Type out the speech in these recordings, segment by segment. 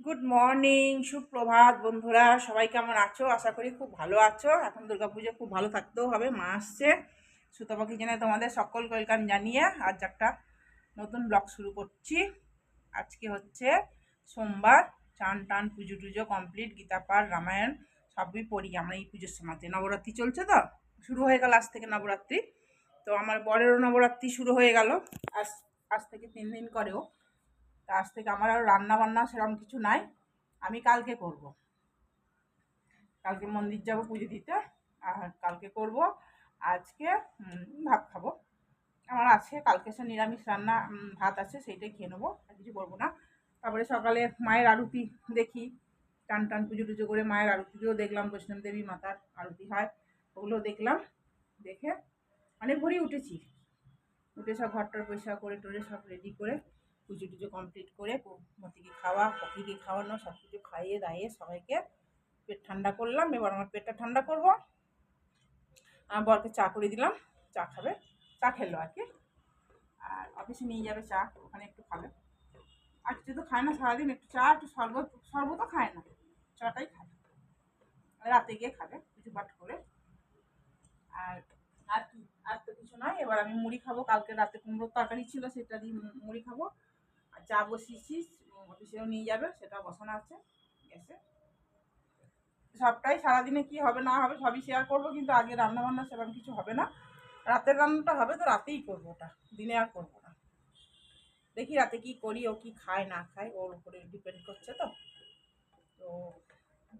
Good morning, সুপ্রভাত বন্ধুরা। সবাই কেমন আছো? আশা করি খুব ভালো আছো। এখন দুর্গাপুজো খুব ভালো থাকতেও হবে, মা আসছে। সুতপা কিচেনে তোমাদের সকল ওয়েলকাম জানিয়ে আজ একটা নতুন ব্লগ শুরু করছি। আজকে হচ্ছে সোমবার, চান টান পুজো টুজো কমপ্লিট, গীতা পাঠ রামায়ণ সবই পড়ি আমরা এই পুজোর সময়তে। নবরাত্রি চলছে তো, শুরু হয়ে গেল আজ থেকে নবরাত্রি। তো আমার বরেরও নবরাত্রি শুরু হয়ে গেল আজ আজ থেকে 3 দিন করেও। তা আজ থেকে আমার আর রান্না বান্না সেরকম কিছু নাই। আমি কালকে করব, কালকে মন্দির যাব পুজো দিতে, আর কালকে করব। আজকে ভাত খাবো, আমার আছে কালকে সে নিরামিষ রান্না, ভাত আছে সেইটাই খেয়ে নেবো, আর কিছু করবো না। তারপরে সকালে মায়ের আরতি দেখি, টান টান পুজো টুজো করে মায়ের আরতিও দেখলাম, বৈষ্ণব দেবী মাতার আরতি হয়, ওগুলো দেখলাম। দেখে অনেক ভোরই উঠেছি, উঠে সব ঘরটার পরিষ্কার করে টোরে সব রেডি করে পুজো টুজো কমপ্লিট করে মতিকে খাওয়া, পকিকে খাওয়ানো, সব কিছু খাইয়ে দাইয়ে সবাইকে পেট ঠান্ডা করলাম। এবার আমার পেটটা ঠান্ডা করব। আমার বরকে চা করে দিলাম, চা খাবে, চা খেলো আর কি। আর অফিসে নিয়ে যাবে চা, ওখানে একটু খাবে। আর কিছু তো খায় না সারাদিন, একটু চা একটু শরবত, শরবতও খায় না, চাটাই খায়। রাতে গিয়ে খাবে কিছু পাঠ করে। আর আর কি, আর তো কিছু নয়। এবার আমি মুড়ি খাবো, কালকে রাতে কুমড়োর তরকারি ছিল সেটা দিয়ে মুড়ি খাবো। আর চা বসিয়েছি, অফিসেও নিয়ে যাবে, সেটা বসানো আছে গ্যাসে। সবটাই সারাদিনে কি হবে না হবে সবই শেয়ার করবো, কিন্তু আগে রান্না বান্না সেরকম কিছু হবে না। রাতের রান্নাটা হবে তো রাতেই করবো, ওটা দিনে আর করবো না। দেখি রাতে কি করি, ও কি খায় না খায় ওর উপরে ডিপেন্ড করছে। তো তো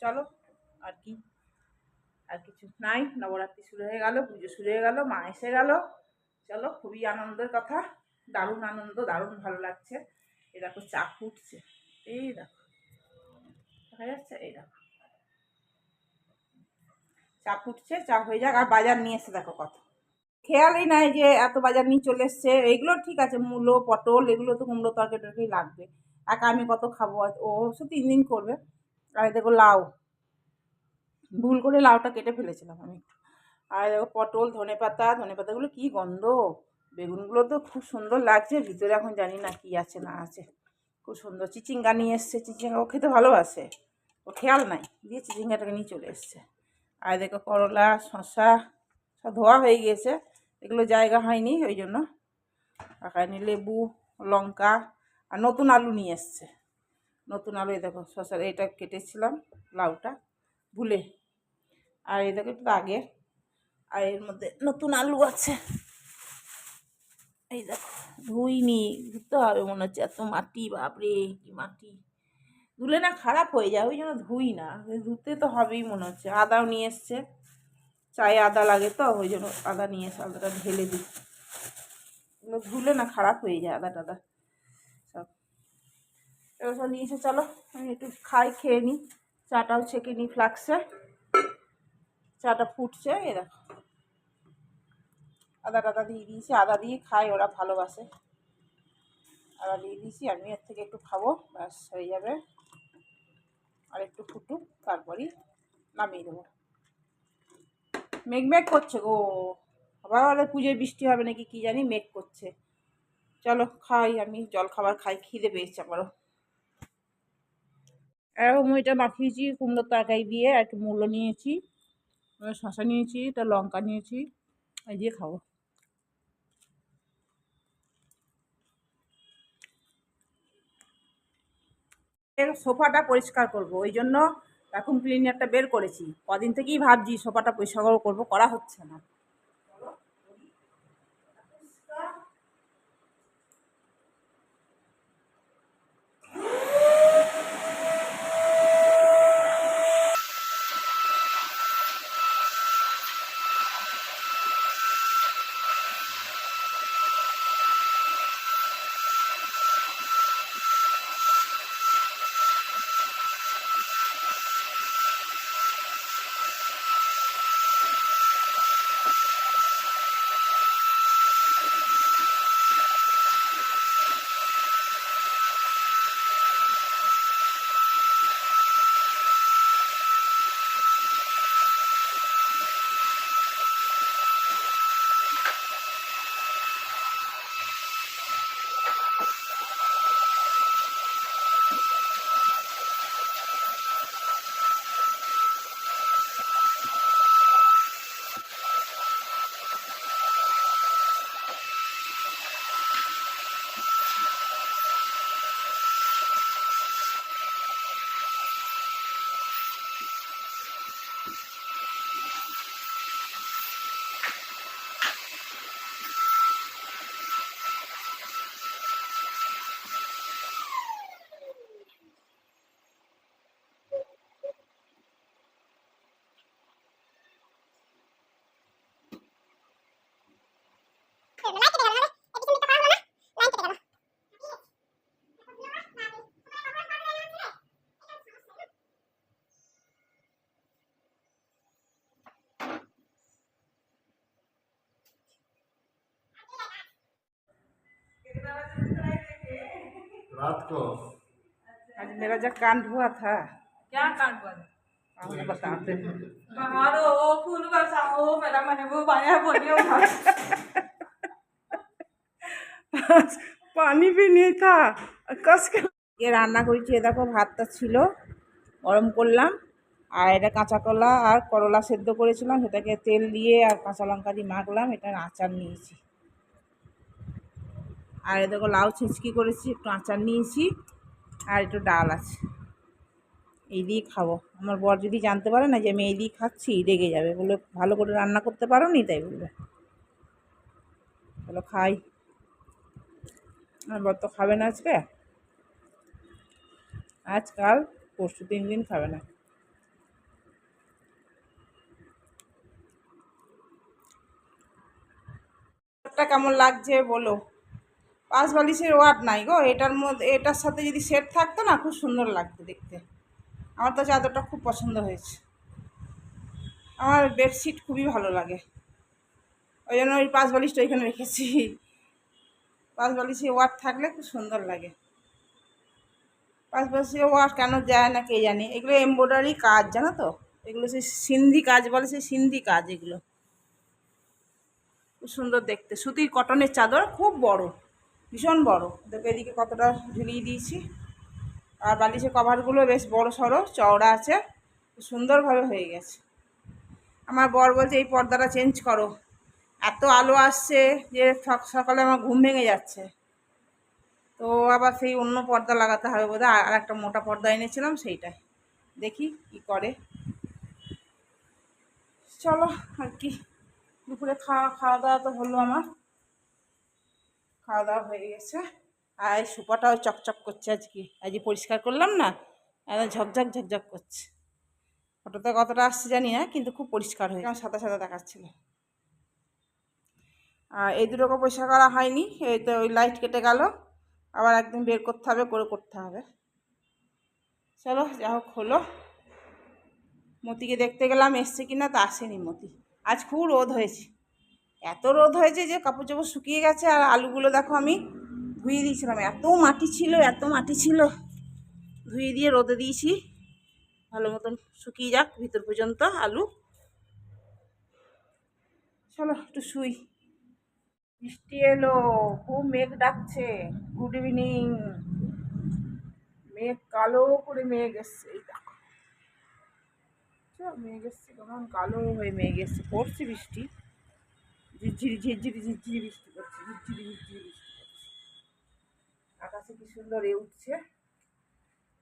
চলো, আর কি, আর কিছু নাই। নবরাত্রি শুরু হয়ে গেল, পুজো শুরু হয়ে গেল, মা এসে গেল। চলো, খুবই আনন্দের কথা, দারুণ আনন্দ, দারুণ ভালো লাগছে। এই দেখো চা ফুটছে, এই দেখো দেখা যাচ্ছে, এই দেখো চা ফুটছে, চা হয়ে যাক। আর বাজার নিয়ে এসে দেখো কত, খেয়ালই নাই যে এত বাজার নিয়ে চলে এসছে। এইগুলো ঠিক আছে, মূলো পটল এগুলো তো কুমড়ো তরকারি টরকারি লাগবে, একা আমি কত খাবো, ও অবশ্য 3 দিন করবে। আর দেখো লাউ, ভুল করে লাউটা কেটে ফেলেছিলাম আমি একটু। আর দেখো পটল, ধনে পাতাগুলো কি গন্ধ। বেগুনগুলো তো খুব সুন্দর লাগছে, ভিতরে এখন জানি না কি আছে না আছে। খুব সুন্দর। চিচিঙ্গা নিয়ে এসছে, চিচিঙ্গা ও খেতে ভালোবাসে, ও খেয়াল নাই দিয়ে চিচিঙ্গাটাকে নিয়ে চলে এসছে। আর দেখো করলা, শসা সব ধোয়া হয়ে গিয়েছে, এগুলো জায়গা হয়নি ওই জন্য রাখায়নি। লেবু, লঙ্কা, আর নতুন আলু নিয়ে এসছে। নতুন আলু, এই দেখো শসার এটা কেটেছিলাম, লাউটা ভুলে। আর এই দেখো একটু আগে, আর এর মধ্যে নতুন আলু আছে। এই দেখো ধুইনি, ধুতে হবে মনে হচ্ছে, এত মাটি, বাপরে কি মাটি। ধুলে না খারাপ হয়ে যায়, ওই জন্য ধুই না, ধুতে তো হবেই মনে হচ্ছে। আদাও নিয়ে এসছে, চায়ে আদা লাগে তো ওই জন্য আদা নিয়ে এসে আদাটা ঢেলে দিই। এগুলো ধুলে না খারাপ হয়ে যায় আদা টাদা সব। এবার সব নিয়ে এসে চলো আমি একটু খাই, খেয়ে নিই। চাটাও ছেঁকে নিই ফ্লাক্সে, চাটা ফুটছে। এ দেখো আদা টাদা দিয়ে দিয়েছি, আদা দিয়ে খাই, ওরা ভালোবাসে। আদা দিয়ে দিয়েছি, আমি এর থেকে একটু খাবো, ব্যাস হয়ে যাবে। আর একটু ফুটুক, তারপরই নামিয়ে দেবো। মেঘ করছে গো, আবার পুজোয় বৃষ্টি হবে নাকি কি জানি, মেঘ করছে। চলো খাই, আমি জল খাবার খাই, খিদে পেয়েছে আমারও। এরকম এটা মাখিয়েছি কুমড়োর তরকারি দিয়ে, আর একটু মূলো নিয়েছি, শশা নিয়েছি, একটা লঙ্কা নিয়েছি, এই দিয়ে খাবো। এর সোফাটা পরিষ্কার করব, ওই জন্য ভ্যাকুম ক্লিনারটা বের করেছি। কদিন থেকেই ভাবছি সোফাটা পরিষ্কার করবো, করা হচ্ছে না। आज मेरा जो कांड हुआ था। क्या कांड हुआ था? आपको बताते हैं। बाहर हो फूल बरसाओ मेरा महबूब आया बोलिए उठा। पानी भी नहीं था कस के ये রান্না করেছি। এ দেখো ভাতটা ছিল, গরম করলাম, আর এটা কাঁচা কলা আর করলা সেদ্ধ করেছিলাম, সেটাকে তেল দিয়ে আর কাঁচা লঙ্কা দিয়ে মাখলাম, এটার আচার নিয়েছি। আর এ দেখো লাউ ছিঁচকি করেছি, একটু আচার নিয়েছি, আর একটু ডাল আছে। এই দিয়ে খাবো। আমার বর যদি জানতে পারে না যে আমি এই দিয়ে খাচ্ছি রেগে যাবে, বলে ভালো করে রান্না করতে পারো নি, তাই বলবে। চলো খাই। আমার বর তো খাবে না আজকে, আজকাল পরশু 3 দিন খাবে না। কেমন লাগছে বলো। 5 বালিশের ওয়াট নাই গো, এটার মধ্যে এটার সাথে যদি সেট থাকতো না খুব সুন্দর লাগতো দেখতে। আমার তো চাদরটা খুব পছন্দ হয়েছে, আমার বেডশিট খুবই ভালো লাগে, ওই জন্য ওই 5 বালিশটা ওইখানে রেখেছি। 5 বালিশের ওয়াট থাকলে খুব সুন্দর লাগে। 5 বালিশের ওয়াট কেন যায় না কে জানে। এগুলো এমব্রয়ডারি কাজ, জানো তো, এগুলো সেই সিন্ধি কাজ বলে, সেই সিন্ধি কাজ এগুলো। খুব সুন্দর দেখতে, সুতির কটনের চাদর, খুব বড়, ভীষণ বড়। দেখো এদিকে কতটা ঝুলিয়ে দিয়েছি। আর বালিশের কভারগুলো বেশ বড় সড়ো চওড়া আছে, সুন্দরভাবে হয়ে গেছে। আমার বর বলছে এই পর্দাটা চেঞ্জ করো, এত আলো আসছে যে সকালে আমার ঘুম ভেঙে যাচ্ছে। তো আবার সেই অন্য পর্দা লাগাতে হবে বোধহয়, আর একটা মোটা পর্দা এনেছিলাম সেইটাই, দেখি কি করে। চলো আর কি, দুপুরে খাওয়া দাওয়া তো হলো আমার, খাওয়া দাওয়া হয়ে গেছে। আর এই সোফাটাও চকচক করছে আজকে, আজকে পরিষ্কার করলাম না, একদম ঝকঝক ঝকঝক করছে। ফটোতে কতটা আসছে জানি না, কিন্তু খুব পরিষ্কার হয়েছে, আমার সাদা সাদা দেখাচ্ছিল। আর এই দুটোকে পরিষ্কার করা হয়নি, এই তো ওই লাইট কেটে গেল, আবার একদিন বের করতে হবে, করে করতে হবে। চলো যা হোক হলো। মতিকে দেখতে গেলাম এসছে কিনা, তা আসেনি মতি। আজ খুব রোদ হয়েছে, এত রোদ হয়েছে যে কাপড় চাপড় শুকিয়ে গেছে। আর আলুগুলো দেখো আমি ধুয়ে দিয়েছিলাম, এত মাটি ছিল, এত মাটি ছিল, ধুয়ে দিয়ে রোদে দিয়েছি, ভালো মতন শুকিয়ে যাক ভিতর পর্যন্ত আলু। চলো একটু শুই। বৃষ্টি এলো, খুব মেঘ ডাকছে। Good evening. মেঘ কালো করে মেঘ এসছে, এই দেখো মেঘ এসছে, কেমন কালো হয়ে মেঘ এসছে, পড়ছে বৃষ্টি, ঝিরঝিরি ঝিরঝিরি ঝিরঝিরি বৃষ্টি পড়ছে, ঝিরঝিরি ঝিরঝিরি বৃষ্টি পড়ছে। আকাশে কি সুন্দর এ উঠছে,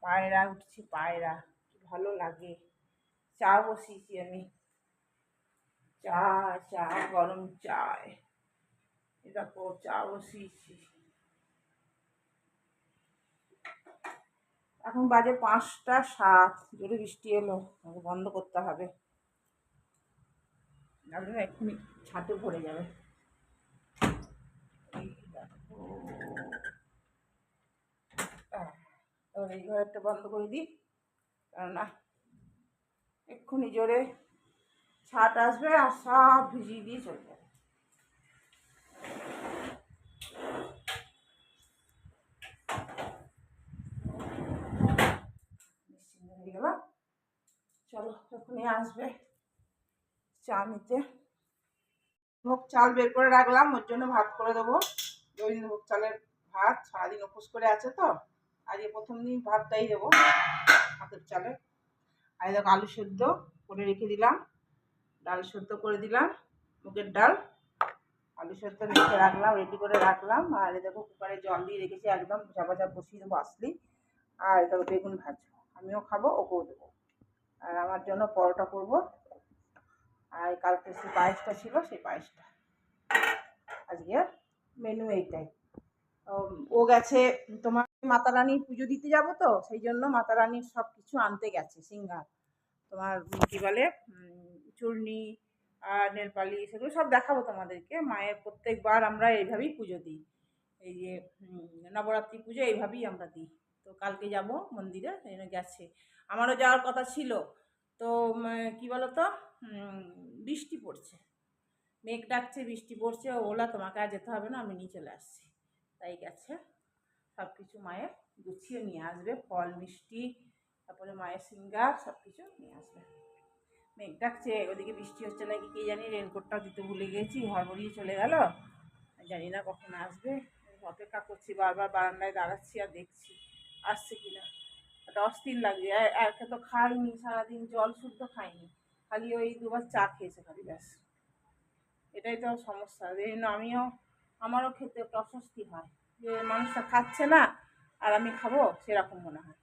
পায়রা উঠছে, পায়রা, কি ভালো লাগে। চা বসিয়েছি আমি, চা চা গরম চায়, এ দেখো চা বসিয়েছি। এখন বাজে 5টা 7, জোরে বৃষ্টি এলো, আমাকে বন্ধ করতে হবে, নাহলে এক্ষুনি ছাদে ভরে যাবে। এবার এই ঘরটা বন্ধ করে দিই, কেননা এক্ষুনি জোরে ছাদ আসবে আর সব ভিজিয়ে দিয়ে চলে যাবে। নিশ্চিন্ত হয়ে গেল। চলো এক্ষুনি আসবে চা নিতে। ভোগ চাল বের করে রাখলাম, ওর জন্য ভাত করে দেবো। ভোগ চালের ভাত, সারাদিন উপোস করে আছে তো, আজকে প্রথম দিন ভাতটাই দেবো ভাতের চালে। আর দেখো আলু সেদ্ধ করে রেখে দিলাম, ডাল সেদ্ধ করে দিলাম, মুগের ডাল, আলু সেদ্ধ রেখে রাখলাম, রেডি করে রাখলাম। আর দেখো কুকারে জল দিয়ে রেখেছি, একদম চাপা চাপ বসিয়ে দেবো আসলেই। আর দেখো বেগুন ভাজবো, আমিও খাবো, ওকেও দেবো। আর আমার জন্য পরোটা করবো, আর কালকে সেই পায়েসটা ছিল, সেই পায়েসটা। আজকে মেনু এইটাই। ও গেছে তোমার মাতা রানীর পুজো দিতে যাবো তো, সেই জন্য মাতা রানীর সব কিছু আনতে গেছে, সিঙ্গার, তোমার কী বলে চূর্ণি আর নেলপালি, সেগুলো সব দেখাবো তোমাদেরকে। মায়ের প্রত্যেকবার আমরা এইভাবেই পুজো দিই, এই যে নবরাত্রি পুজো এইভাবেই আমরা দিই। তো কালকে যাব মন্দিরে, এই জন্য গেছে। আমারও যাওয়ার কথা ছিল, তো কী বলো তো, বৃষ্টি পড়ছে, মেঘ ডাকছে, বৃষ্টি পড়ছে, ও বললো তোমাকে আর যেতে হবে না, আমি নিয়ে চলে আসছি, তাই গেছে। সব কিছু মায়ের গুছিয়ে নিয়ে আসবে, ফল মিষ্টি, তারপরে মায়ের সিঙ্গার সব কিছু নিয়ে আসবে। মেঘ ডাকছে, ওদিকে বৃষ্টি হচ্ছে নাকি কে জানি, রেনকোটটা দিতে ভুলে গেছি, হড়বড়িয়ে চলে গেল, জানি না কখন আসবে। অপেক্ষা করছি, বারবার বারান্দায় দাঁড়াচ্ছি আর দেখছি আসছে কিনা। একটা অস্থির লাগছে, একে তো খাইনি সারাদিন, জল শুদ্ধ খাইনি, খালি ওই দুবার চা খেয়েছে খালি, ব্যাস। এটাই তো সমস্যা, এই জন্য আমারও খেতে একটু অস্বস্তি হয় যে মানুষটা খাচ্ছে না আর আমি খাবো, সেরকম মনে হয়।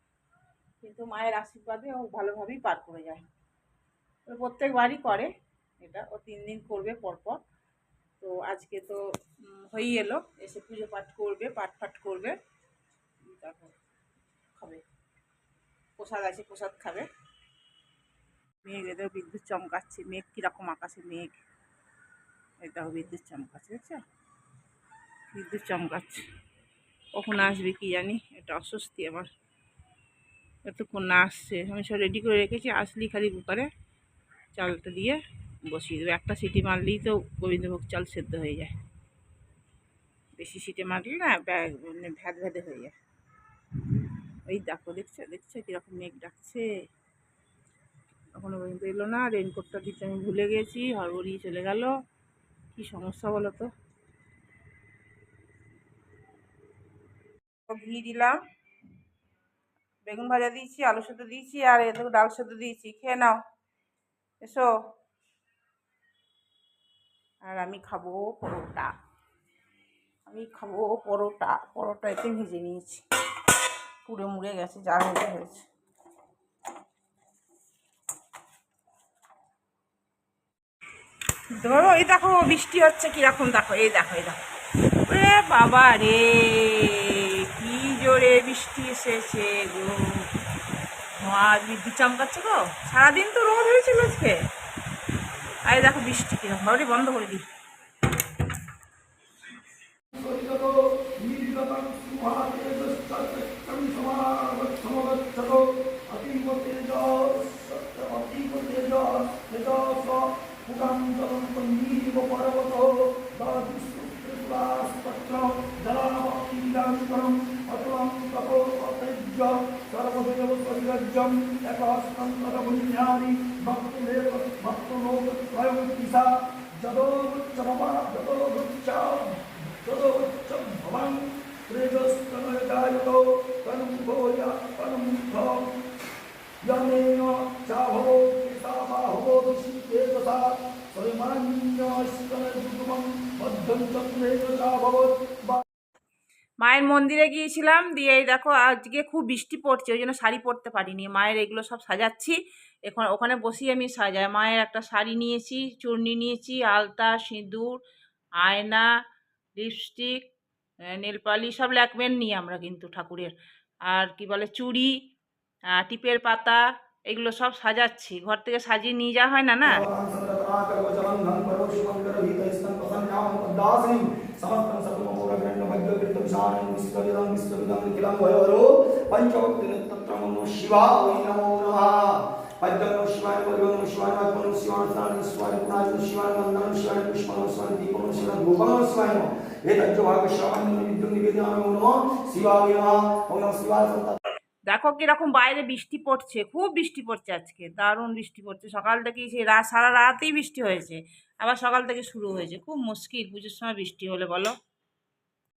কিন্তু মায়ের আশীর্বাদে ও ভালোভাবেই পার করে যায়। ও প্রত্যেকবারই করে এটা, ও 3 দিন করবে পরপর। তো আজকে তো হয়েই এলো, এসে পুজো পাঠ করবে, পাঠ ফাঠ করবে, তারপর খাবে, প্রসাদ আছে প্রসাদ খাবে। মেঘ এদের বিদ্যুৎ চমকাচ্ছে, মেঘ কীরকম আকাশে মেঘ, এটাও বিদ্যুৎ চমকাচ্ছে, দেখছো বিদ্যুৎ চমকাচ্ছে। কখন আসবে কি জানি, এটা অস্বস্তি আমার, এতক্ষণ না আসছে। আমি সব রেডি করে রেখেছি, আসলেই খালি কুকারে চালটা দিয়ে বসিয়ে দেবো, একটা সিটি মারলেই তো গোবিন্দভোগ চাল সেদ্ধ হয়ে যায়, বেশি সিটি মারলে না মানে ভ্যাদ ভ্যাদে হয়ে যায়। ওই দেখো, দেখছো দেখছো কীরকম মেঘ ডাকছে, এখনো পর্যন্ত এলো না। রেনকোটটা দিতে আমি ভুলে গেছি, হড়বড়িয়ে চলে গেল, কি সমস্যা বলো তো। ঘি দিলাম, বেগুন ভাজা দিয়েছি, আলু সেদ্ধ দিয়েছি, আর এত ডাল সেদ্ধ দিয়েছি, খেয়ে নাও, এসো। আর আমি খাবো পরোটা, পরোটা এতে ভেজে নিয়েছি, পুড়ে মুড়ে গেছে, যা হয়েছে। বুঝতে পারবো, এই দেখো বৃষ্টি হচ্ছে কিরকম, দেখো এই দেখো এই দেখো, ওরে বাবা রে, কি জোরে বৃষ্টি এসেছে গো, আর বিদ্যুৎ চমকাচ্ছে গো, সারাদিন তো রোদ হয়েছিল আজকে। এই দেখো বৃষ্টি কিরকম, বাড়ি বন্ধ করে দিই। মায়ের মন্দিরে গিয়েছিলাম, দিয়ে এই দেখো আজকে খুব বৃষ্টি পড়ছে, ওই জন্য শাড়ি পরতে পারিনি। মায়ের এগুলো সব সাজাচ্ছি, এখন ওখানে বসিয়ে আমি সাজাই। মায়ের একটা শাড়ি নিয়েছি, চূর্ণি নিয়েছি, আলতা, সিঁদুর, আয়না, লিপস্টিক, নেল পালিশ, সব ল্যাকমের নিই আমরা কিন্তু ঠাকুরের। আর কি বলে চুড়ি, টিপের পাতা, এগুলো সব সাজাচ্ছি, ঘর থেকে সাজিয়ে নিয়ে যাওয়া হয় না না। দেখো কিরকম বাইরে বৃষ্টি পড়ছে, খুব বৃষ্টি পড়ছে আজকে, দারুণ বৃষ্টি পড়ছে, সকাল থেকেই সেই সারা রাতেই বৃষ্টি হয়েছে, আবার সকাল থেকে শুরু হয়েছে। খুব মুশকিল পুজোর সময় বৃষ্টি হলে, বলো।